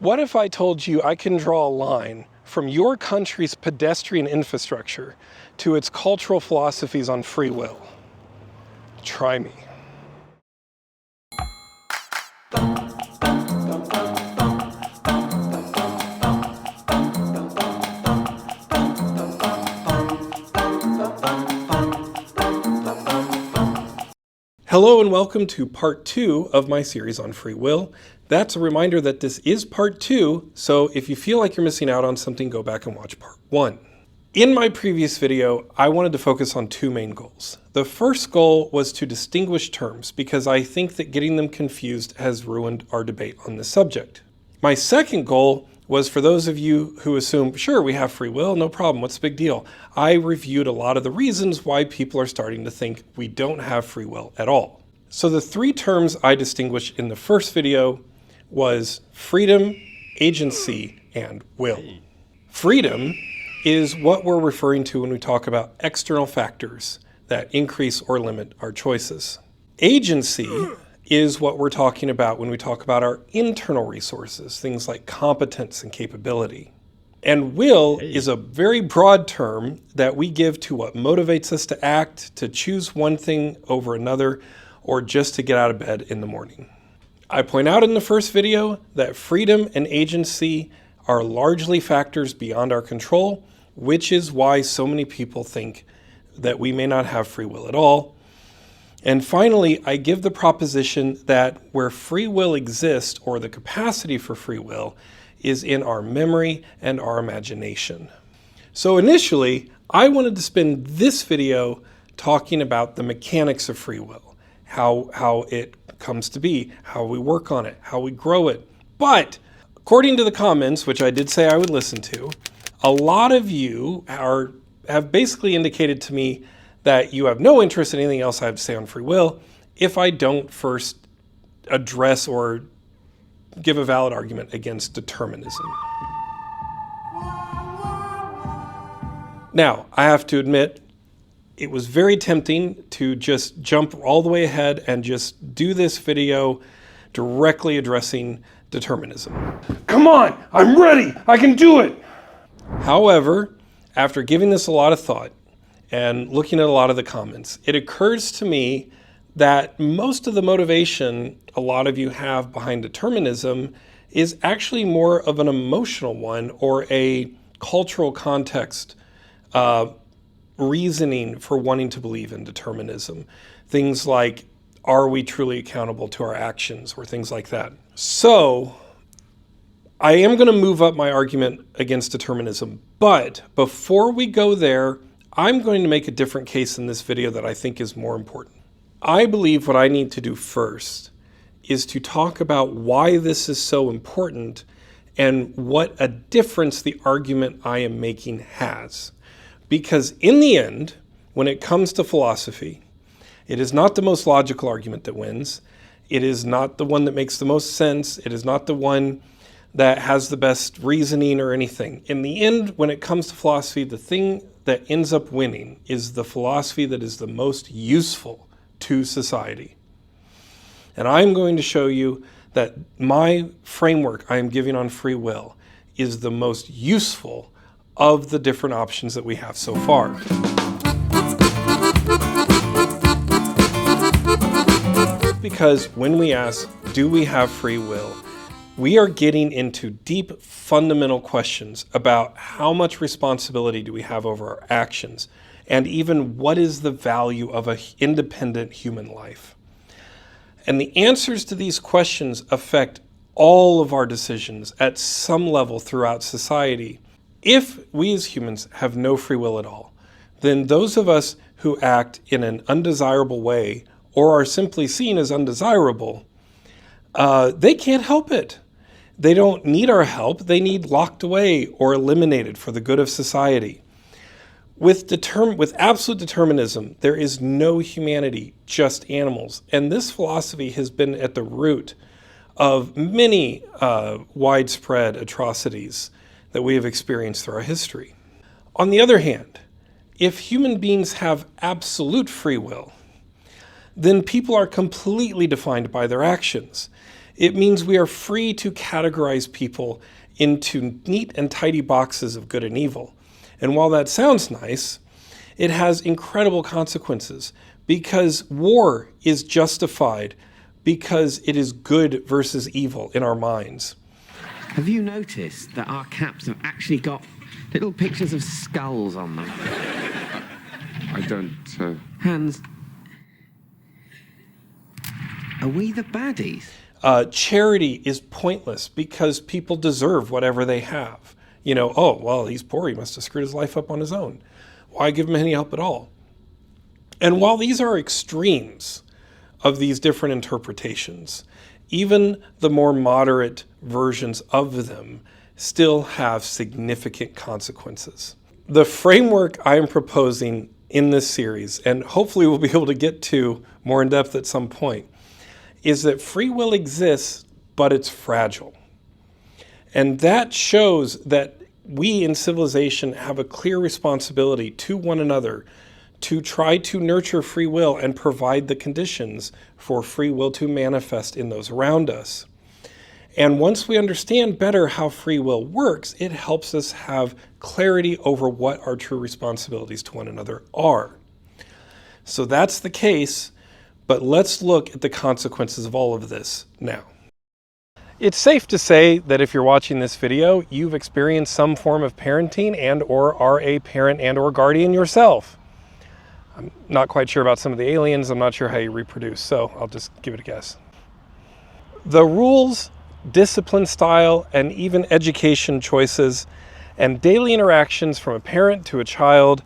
What if I told you I can draw a line from your country's pedestrian infrastructure to its cultural philosophies on free will? Try me. Hello and welcome to part 2 of my series on free will. That's a reminder that this is part 2, so if you feel like you're missing out on something, go back and watch part 1. In my previous video, I wanted to focus on two main goals. The first goal was to distinguish terms because I think that getting them confused has ruined our debate on this subject. My second goal was for those of you who assume, sure, we have free will, no problem, what's the big deal? I reviewed a lot of the reasons why people are starting to think we don't have free will at all. So the three terms I distinguished in the first video was freedom, agency, and will. Freedom is what we're referring to when we talk about external factors that increase or limit our choices. Agency is what we're talking about when we talk about our internal resources, things like competence and capability. And will is a very broad term that we give to what motivates us to act, to choose one thing over another, or just to get out of bed in the morning. I point out in the first video that freedom and agency are largely factors beyond our control, which is why so many people think that we may not have free will at all. And finally, I give the proposition that where free will exists, or the capacity for free will, is in our memory and our imagination. So initially, I wanted to spend this video talking about the mechanics of free will, how it comes to be, how we work on it, how we grow it. But according to the comments, which I did say I would listen to, a lot of you have basically indicated to me that you have no interest in anything else I have to say on free will if I don't first address or give a valid argument against determinism. Now, I have to admit, it was very tempting to just jump all the way ahead and just do this video directly addressing determinism. Come on, I'm ready, I can do it! However, after giving this a lot of thought and looking at a lot of the comments, it occurs to me that most of the motivation a lot of you have behind determinism is actually more of an emotional one or a cultural context reasoning for wanting to believe in determinism. Things like, are we truly accountable to our actions, or things like that. So I am going to move up my argument against determinism, but before we go there, I'm going to make a different case in this video that I think is more important. I believe what I need to do first is to talk about why this is so important and what a difference the argument I am making has. Because in the end, when it comes to philosophy, it is not the most logical argument that wins. It is not the one that makes the most sense. It is not the one that has the best reasoning or anything. In the end, when it comes to philosophy, the thing that ends up winning is the philosophy that is the most useful to society. And I'm going to show you that my framework I am giving on free will is the most useful of the different options that we have so far. Because when we ask, do we have free will, we are getting into deep fundamental questions about how much responsibility do we have over our actions, and even what is the value of an independent human life. And the answers to these questions affect all of our decisions at some level throughout society. If we as humans have no free will at all, then those of us who act in an undesirable way or are simply seen as undesirable, they can't help it. They don't need our help. They need locked away or eliminated for the good of society. With absolute determinism, there is no humanity, just animals. And this philosophy has been at the root of many widespread atrocities that we have experienced through our history. On the other hand, if human beings have absolute free will, then people are completely defined by their actions. It means we are free to categorize people into neat and tidy boxes of good and evil. And while that sounds nice, it has incredible consequences because war is justified because it is good versus evil in our minds. Have you noticed that our caps have actually got little pictures of skulls on them? I don't... Hans, are we the baddies? Charity is pointless because people deserve whatever they have. You know, oh, well, he's poor. He must have screwed his life up on his own. Why give him any help at all? And while these are extremes of these different interpretations, even the more moderate versions of them still have significant consequences. The framework I am proposing in this series, and hopefully we'll be able to get to more in depth at some point, is that free will exists, but it's fragile. And that shows that we in civilization have a clear responsibility to one another to try to nurture free will and provide the conditions for free will to manifest in those around us. And once we understand better how free will works, it helps us have clarity over what our true responsibilities to one another are. So that's the case, but let's look at the consequences of all of this now. It's safe to say that if you're watching this video, you've experienced some form of parenting and or are a parent and or guardian yourself. I'm not quite sure about some of the aliens. I'm not sure how you reproduce, so I'll just give it a guess. The rules, discipline style, and even education choices and daily interactions from a parent to a child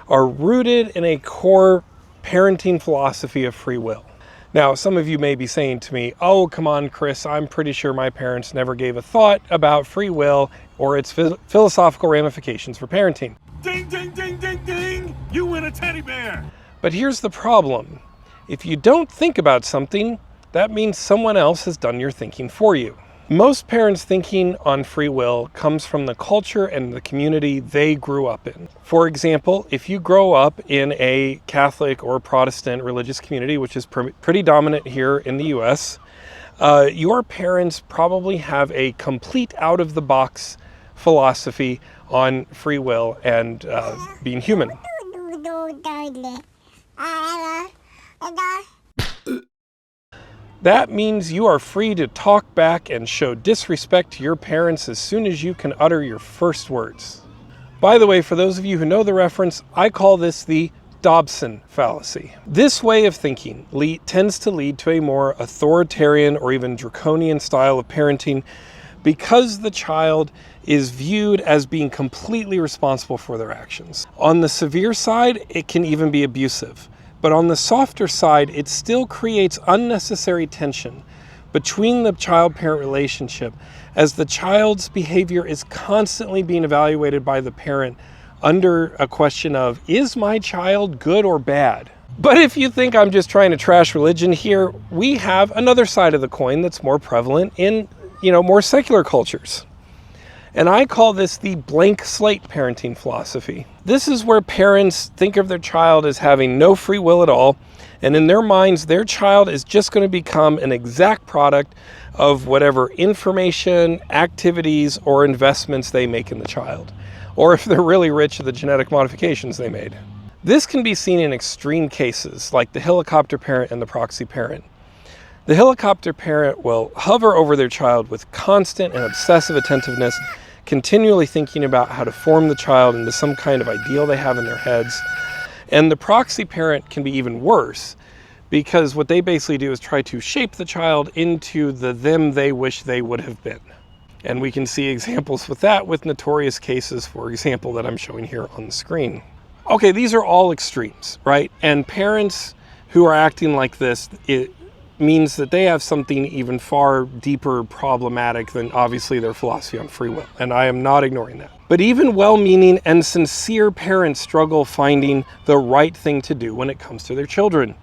are rooted in a core parenting philosophy of free will. Now, some of you may be saying to me, oh, come on, Chris, I'm pretty sure my parents never gave a thought about free will or its philosophical ramifications for parenting. Ding, ding, ding, ding, ding! You win a teddy bear! But here's the problem. If you don't think about something, that means someone else has done your thinking for you. Most parents' thinking on free will comes from the culture and the community they grew up in. For example, if you grow up in a Catholic or Protestant religious community, which is pretty dominant here in the US, your parents probably have a complete out-of-the-box philosophy on free will and being human. That means you are free to talk back and show disrespect to your parents as soon as you can utter your first words. By the way, for those of you who know the reference, I call this the Dobson fallacy. This way of thinking tends to lead to a more authoritarian or even draconian style of parenting because the child is viewed as being completely responsible for their actions. On the severe side, it can even be abusive. But on the softer side, it still creates unnecessary tension between the child-parent relationship as the child's behavior is constantly being evaluated by the parent under a question of, is my child good or bad? But if you think I'm just trying to trash religion here, we have another side of the coin that's more prevalent in, more secular cultures. And I call this the blank slate parenting philosophy. This is where parents think of their child as having no free will at all, and in their minds, their child is just going to become an exact product of whatever information, activities, or investments they make in the child. Or if they're really rich, the genetic modifications they made. This can be seen in extreme cases, like the helicopter parent and the proxy parent. The helicopter parent will hover over their child with constant and obsessive attentiveness, continually thinking about how to form the child into some kind of ideal they have in their heads. And the proxy parent can be even worse because what they basically do is try to shape the child into the them they wish they would have been. And we can see examples with that with notorious cases, for example, that I'm showing here on the screen. Okay, these are all extremes, right? And parents who are acting like this, it means that they have something even far deeper problematic than obviously their philosophy on free will. And I am not ignoring that. But even well-meaning and sincere parents struggle finding the right thing to do when it comes to their children.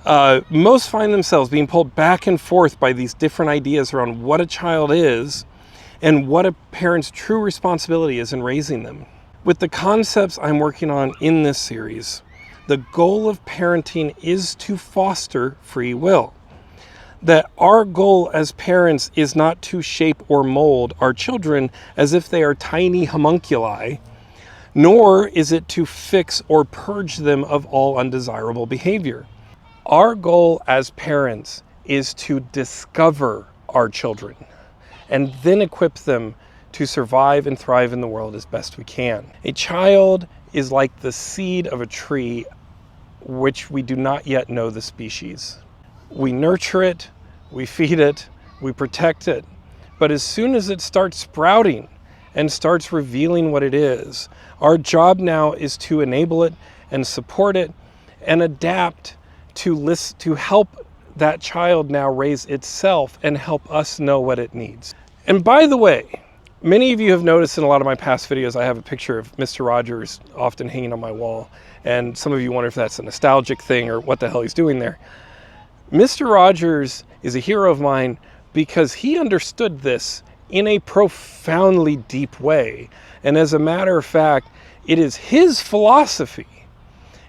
Most find themselves being pulled back and forth by these different ideas around what a child is and what a parent's true responsibility is in raising them. With the concepts I'm working on in this series, the goal of parenting is to foster free will. that our goal as parents is not to shape or mold our children as if they are tiny homunculi, nor is it to fix or purge them of all undesirable behavior. Our goal as parents is to discover our children and then equip them to survive and thrive in the world as best we can. A child is like the seed of a tree which we do not yet know the species. We nurture it, we feed it, we protect it, but as soon as it starts sprouting and starts revealing what it is, our job now is to enable it and support it and adapt to help that child now raise itself and help us know what it needs. And by the way, many of you have noticed in a lot of my past videos, I have a picture of Mr. Rogers often hanging on my wall. And some of you wonder if that's a nostalgic thing or what the hell he's doing there. Mr. Rogers is a hero of mine because he understood this in a profoundly deep way. And as a matter of fact, it is his philosophy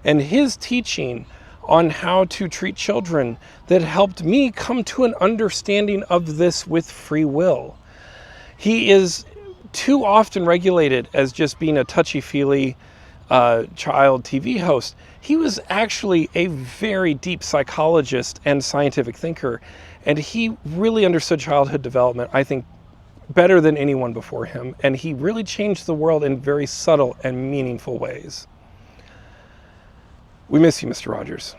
and his teaching on how to treat children that helped me come to an understanding of this with free will. He is too often regulated as just being a touchy-feely child TV host. He was actually a very deep psychologist and scientific thinker, and he really understood childhood development, I think, better than anyone before him, and he really changed the world in very subtle and meaningful ways. We miss you, Mr. Rogers.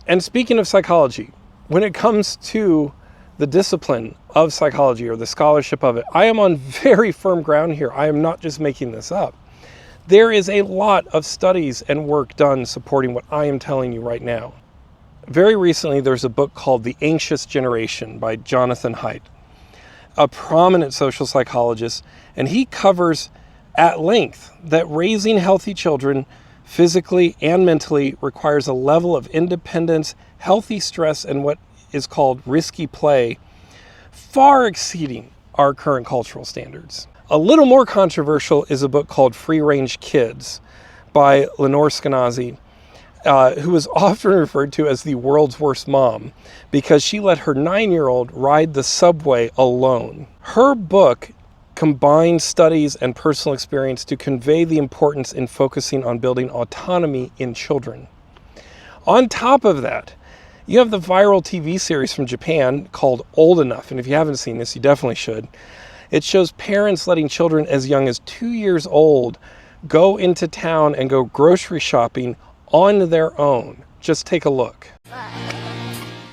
And speaking of psychology, when it comes to the discipline of psychology or the scholarship of it, I am on very firm ground here. I am not just making this up. There is a lot of studies and work done supporting what I am telling you right now. Very recently, there's a book called The Anxious Generation by Jonathan Haidt, a prominent social psychologist, and he covers at length that raising healthy children physically and mentally requires a level of independence, healthy stress, and what is called risky play, far exceeding our current cultural standards. A little more controversial is a book called Free Range Kids by Lenore Skenazy, who is often referred to as the world's worst mom because she let her 9-year-old ride the subway alone. Her book combines studies and personal experience to convey the importance in focusing on building autonomy in children. On top of that, you have the viral TV series from Japan called Old Enough, and if you haven't seen this, you definitely should. It shows parents letting children as young as 2 years old go into town and go grocery shopping on their own. Just take a look.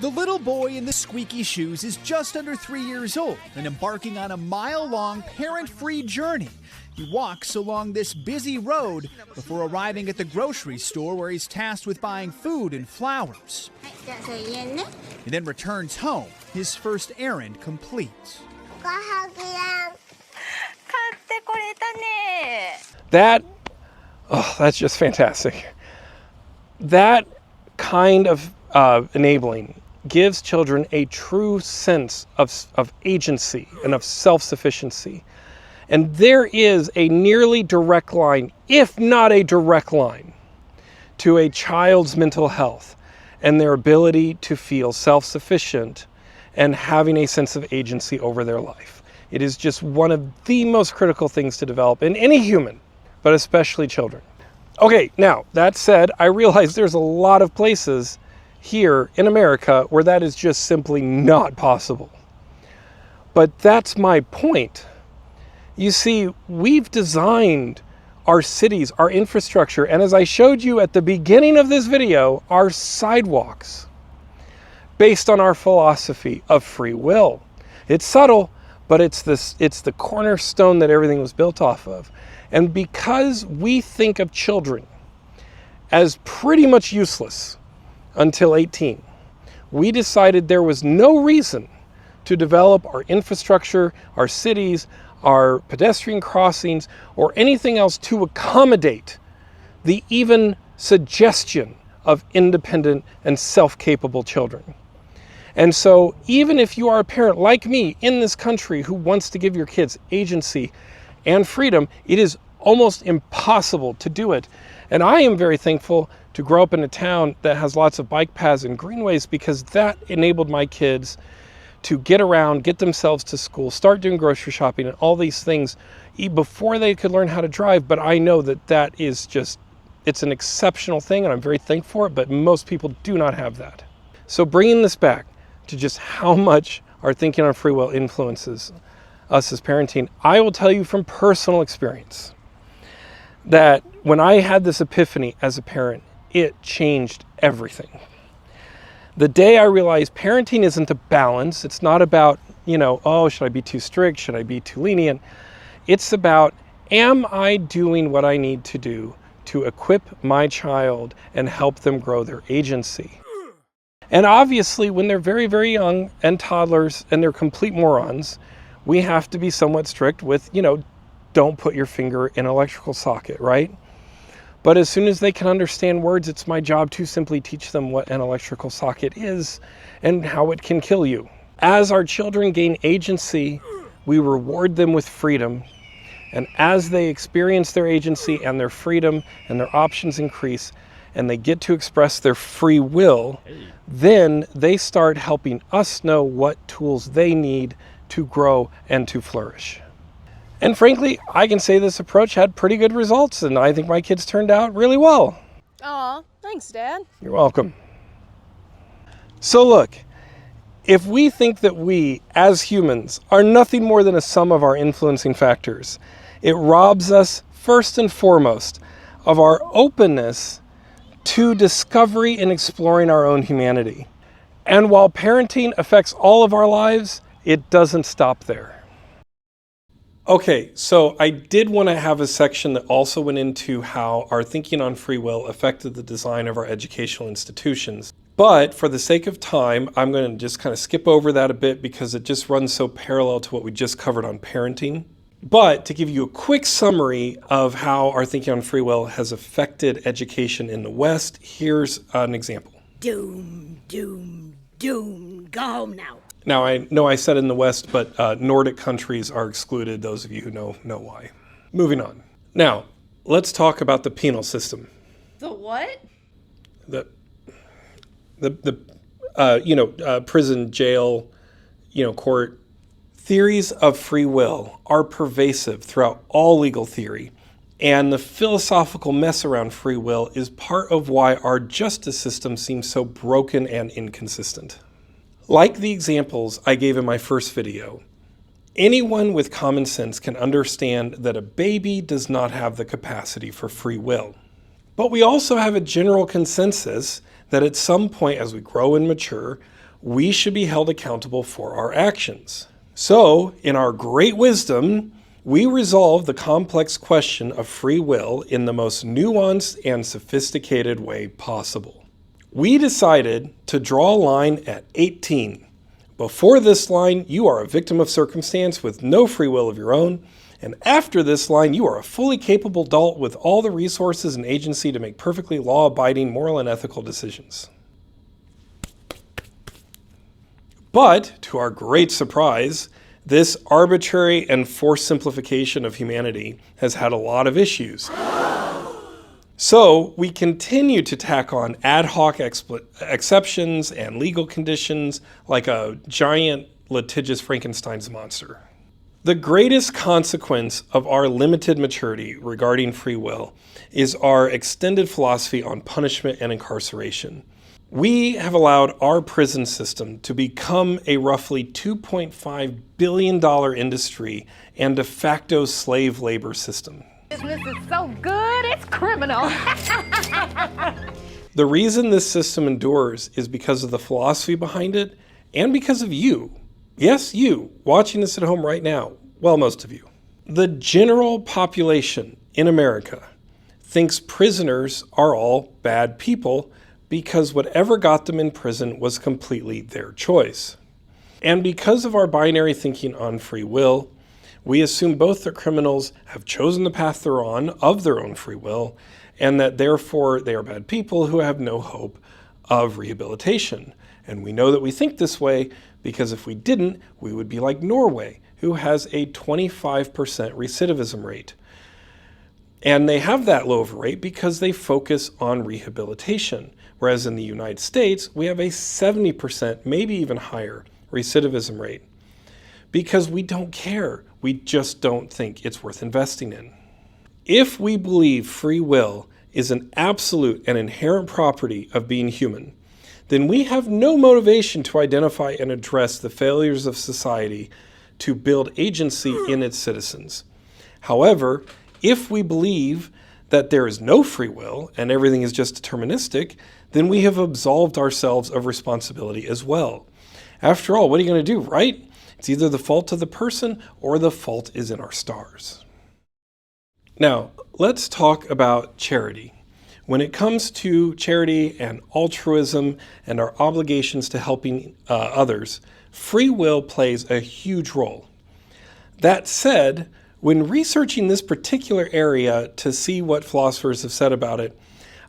The little boy in the squeaky shoes is just under 3 years old and embarking on a mile-long parent-free journey. He walks along this busy road before arriving at the grocery store where he's tasked with buying food and flowers. He then returns home, his first errand complete. That's just fantastic. That kind of enabling gives children a true sense of agency and of self-sufficiency. And there is a nearly direct line, if not a direct line, to a child's mental health and their ability to feel self-sufficient and having a sense of agency over their life. It is just one of the most critical things to develop in any human, but especially children. Okay, now, that said, I realize there's a lot of places here in America where that is just simply not possible. But that's my point. You see, we've designed our cities, our infrastructure, and as I showed you at the beginning of this video, our sidewalks, based on our philosophy of free will. It's subtle, but it's the cornerstone that everything was built off of. And because we think of children as pretty much useless until 18, we decided there was no reason to develop our infrastructure, our cities, our pedestrian crossings, or anything else to accommodate the even suggestion of independent and self-capable children. And so even if you are a parent like me in this country who wants to give your kids agency and freedom, it is almost impossible to do it. And I am very thankful to grow up in a town that has lots of bike paths and greenways, because that enabled my kids to get around, get themselves to school, start doing grocery shopping and all these things before they could learn how to drive. But I know that that is just, it's an exceptional thing, and I'm very thankful for it, but most people do not have that. So bringing this back to just how much our thinking on free will influences us as parenting, I will tell you from personal experience that when I had this epiphany as a parent, it changed everything. The day I realized parenting isn't a balance, it's not about, oh, should I be too strict? Should I be too lenient? It's about, am I doing what I need to do to equip my child and help them grow their agency? And obviously, when they're very, very young and toddlers and they're complete morons, we have to be somewhat strict with, don't put your finger in an electrical socket, right? But as soon as they can understand words, it's my job to simply teach them what an electrical socket is and how it can kill you. As our children gain agency, we reward them with freedom. And as they experience their agency and their freedom and their options increase, and they get to express their free will, then they start helping us know what tools they need to grow and to flourish. And frankly, I can say this approach had pretty good results, and I think my kids turned out really well. Aw, thanks, Dad. You're welcome. So look, if we think that we, as humans, are nothing more than a sum of our influencing factors, it robs us, first and foremost, of our openness to discovery and exploring our own humanity. And while parenting affects all of our lives, it doesn't stop there. Okay, so I did want to have a section that also went into how our thinking on free will affected the design of our educational institutions. But for the sake of time, I'm going to just kind of skip over that a bit because it just runs so parallel to what we just covered on parenting. But to give you a quick summary of how our thinking on free will has affected education in the West, here's an example. Doom, doom, doom. Go home now. Now, I know I said in the West, but Nordic countries are excluded. Those of you who know why. Moving on. Now, let's talk about the penal system. The what? Prison, jail, court. Theories of free will are pervasive throughout all legal theory, and the philosophical mess around free will is part of why our justice system seems so broken and inconsistent. Like the examples I gave in my first video, anyone with common sense can understand that a baby does not have the capacity for free will. But we also have a general consensus that at some point as we grow and mature, we should be held accountable for our actions. So, in our great wisdom, we resolve the complex question of free will in the most nuanced and sophisticated way possible. We decided to draw a line at 18. Before this line, you are a victim of circumstance with no free will of your own. And after this line, you are a fully capable adult with all the resources and agency to make perfectly law-abiding, moral and ethical decisions. But, to our great surprise, this arbitrary and forced simplification of humanity has had a lot of issues. So we continue to tack on ad hoc exceptions and legal conditions like a giant litigious Frankenstein's monster. The greatest consequence of our limited maturity regarding free will is our extended philosophy on punishment and incarceration. We have allowed our prison system to become a roughly $2.5 billion industry and de facto slave labor system. Business is so good, it's criminal. The reason this system endures is because of the philosophy behind it and because of you. Yes, you, watching this at home right now. Well, most of you. The general population in America thinks prisoners are all bad people because whatever got them in prison was completely their choice. And because of our binary thinking on free will, we assume both the criminals have chosen the path they're on of their own free will, and that therefore they are bad people who have no hope of rehabilitation. And we know that we think this way because if we didn't, we would be like Norway, who has a 25% recidivism rate. And they have that low of a rate because they focus on rehabilitation. Whereas in the United States, we have a 70%, maybe even higher, recidivism rate. Because we don't care. We just don't think it's worth investing in. If we believe free will is an absolute and inherent property of being human, then we have no motivation to identify and address the failures of society to build agency in its citizens. However, if we believe that there is no free will and everything is just deterministic, then we have absolved ourselves of responsibility as well. After all, what are you going to do, right? It's either the fault of the person or the fault is in our stars. Now, let's talk about charity. When it comes to charity and altruism and our obligations to helping others, free will plays a huge role. That said, when researching this particular area to see what philosophers have said about it,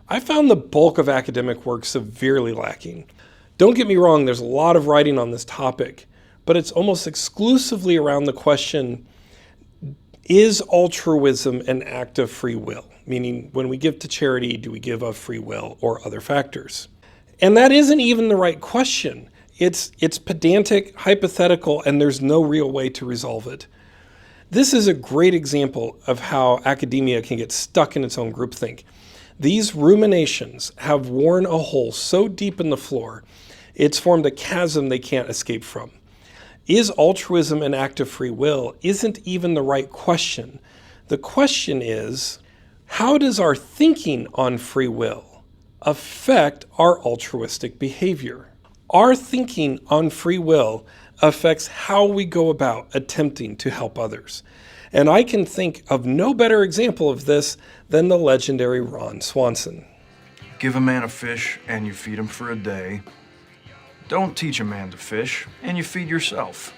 I found the bulk of academic work severely lacking. Don't get me wrong, there's a lot of writing on this topic, but it's almost exclusively around the question, is altruism an act of free will? Meaning, when we give to charity, do we give of free will or other factors? And that isn't even the right question. It's pedantic, hypothetical, and there's no real way to resolve it. This is a great example of how academia can get stuck in its own groupthink. These ruminations have worn a hole so deep in the floor, it's formed a chasm they can't escape from. Is altruism an act of free will? Isn't even the right question. The question is, how does our thinking on free will affect our altruistic behavior? Our thinking on free will affects how we go about attempting to help others. And I can think of no better example of this than the legendary Ron Swanson. Give a man a fish and you feed him for a day. Don't teach a man to fish and you feed yourself.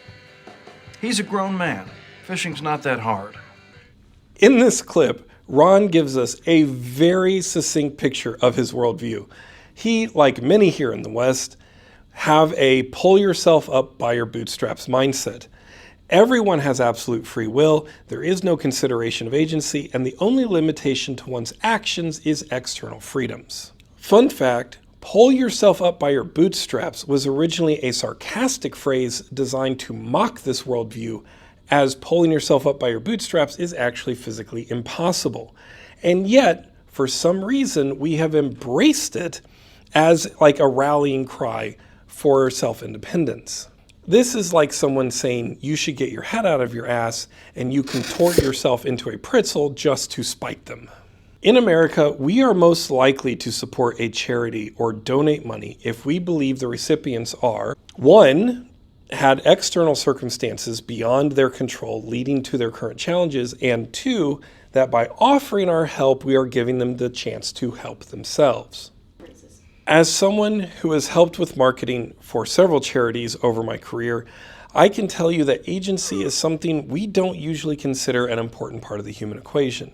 He's a grown man. Fishing's not that hard. In this clip, Ron gives us a very succinct picture of his worldview. He, like many here in the West, have a pull yourself up by your bootstraps mindset. Everyone has absolute free will, there is no consideration of agency, and the only limitation to one's actions is external freedoms. Fun fact, pull yourself up by your bootstraps was originally a sarcastic phrase designed to mock this worldview, as pulling yourself up by your bootstraps is actually physically impossible. And yet, for some reason, we have embraced it as like a rallying cry for self-independence. This is like someone saying you should get your head out of your ass and you contort yourself into a pretzel just to spite them. In America, we are most likely to support a charity or donate money if we believe the recipients are, 1, had external circumstances beyond their control leading to their current challenges, and 2, that by offering our help, we are giving them the chance to help themselves. As someone who has helped with marketing for several charities over my career, I can tell you that agency is something we don't usually consider an important part of the human equation.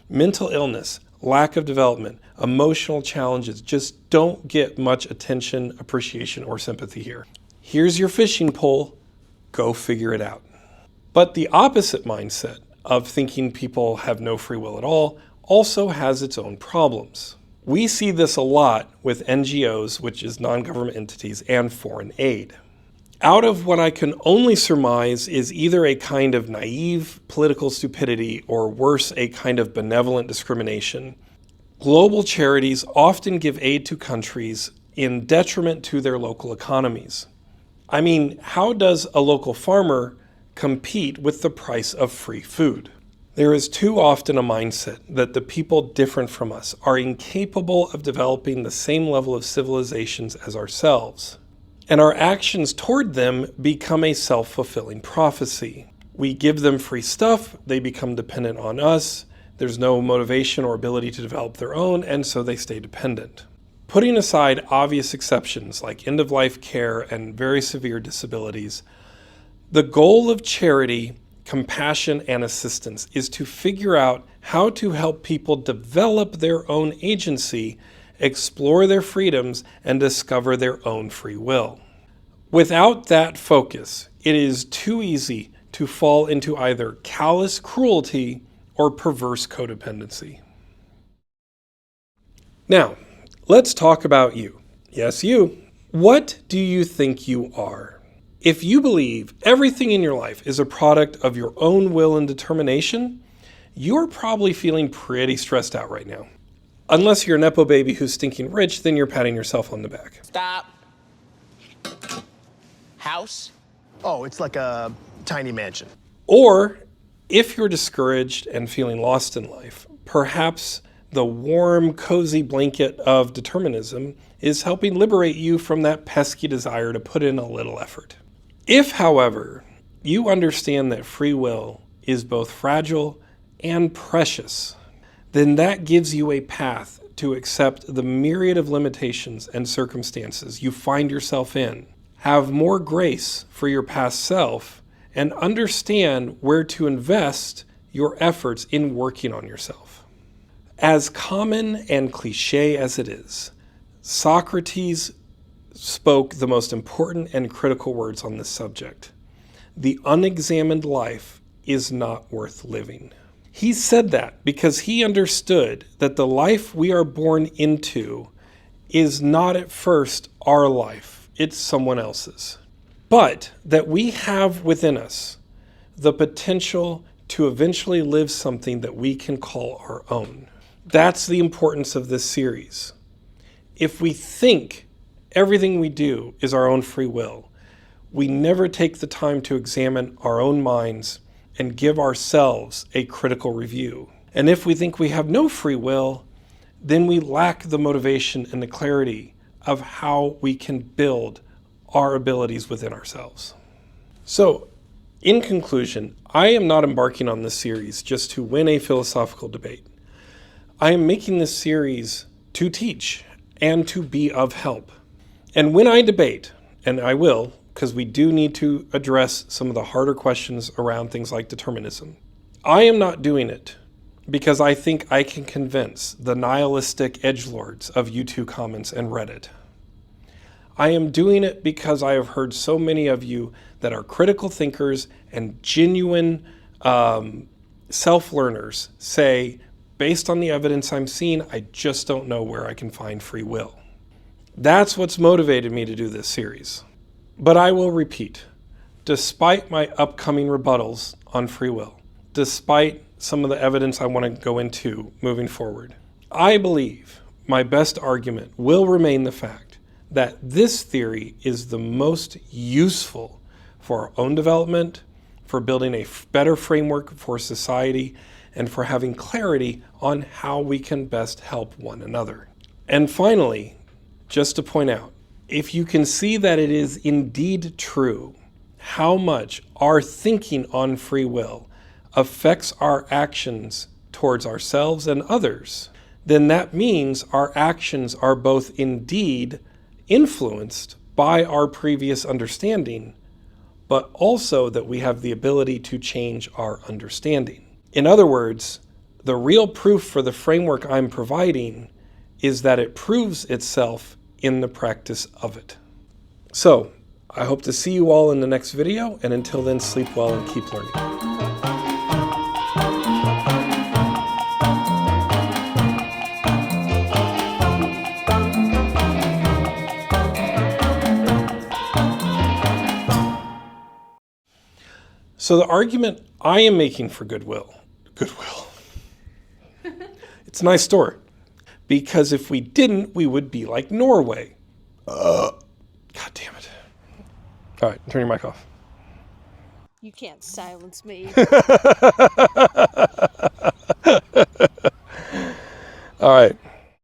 Mental illness, lack of development, emotional challenges just don't get much attention, appreciation, or sympathy here. Here's your fishing pole, go figure it out. But the opposite mindset of thinking people have no free will at all also has its own problems. We see this a lot with NGOs, which is non-government entities, and foreign aid. Out of what I can only surmise is either a kind of naive political stupidity or worse, a kind of benevolent discrimination. Global charities often give aid to countries in detriment to their local economies. I mean, how does a local farmer compete with the price of free food? There is too often a mindset that the people different from us are incapable of developing the same level of civilizations as ourselves. And our actions toward them become a self-fulfilling prophecy. We give them free stuff, they become dependent on us, there's no motivation or ability to develop their own, and so they stay dependent. Putting aside obvious exceptions like end-of-life care and very severe disabilities, the goal of charity, compassion, and assistance is to figure out how to help people develop their own agency, explore their freedoms, and discover their own free will. Without that focus, it is too easy to fall into either callous cruelty or perverse codependency. Now, let's talk about you. Yes, you. What do you think you are? If you believe everything in your life is a product of your own will and determination, you're probably feeling pretty stressed out right now. Unless you're a Nepo baby who's stinking rich, then you're patting yourself on the back. Stop. House? Oh, it's like a tiny mansion. Or if you're discouraged and feeling lost in life, perhaps the warm, cozy blanket of determinism is helping liberate you from that pesky desire to put in a little effort. If, however, you understand that free will is both fragile and precious, then that gives you a path to accept the myriad of limitations and circumstances you find yourself in, have more grace for your past self, and understand where to invest your efforts in working on yourself. As common and cliche as it is, Socrates spoke the most important and critical words on this subject. The unexamined life is not worth living. He said that because he understood that the life we are born into is not at first our life, it's someone else's. But that we have within us the potential to eventually live something that we can call our own. That's the importance of this series. If we think everything we do is our own free will, we never take the time to examine our own minds and give ourselves a critical review. And if we think we have no free will, then we lack the motivation and the clarity of how we can build our abilities within ourselves. So, in conclusion, I am not embarking on this series just to win a philosophical debate. I am making this series to teach and to be of help. And when I debate, and I will, because we do need to address some of the harder questions around things like determinism, I am not doing it because I think I can convince the nihilistic edgelords of YouTube comments and Reddit. I am doing it because I have heard so many of you that are critical thinkers and genuine self-learners say, based on the evidence I'm seeing, I just don't know where I can find free will. That's what's motivated me to do this series. But I will repeat, despite my upcoming rebuttals on free will, despite some of the evidence I want to go into moving forward, I believe my best argument will remain the fact that this theory is the most useful for our own development, for building a better framework for society, and for having clarity on how we can best help one another. And finally, just to point out, if you can see that it is indeed true how much our thinking on free will affects our actions towards ourselves and others, then that means our actions are both indeed influenced by our previous understanding, but also that we have the ability to change our understanding. In other words, the real proof for the framework I'm providing is that it proves itself in the practice of it. So, I hope to see you all in the next video, and until then, sleep well and keep learning. So the argument I am making for goodwill, it's a nice story. Because if we didn't, we would be like Norway. God damn it. All right, turn your mic off. You can't silence me. All right.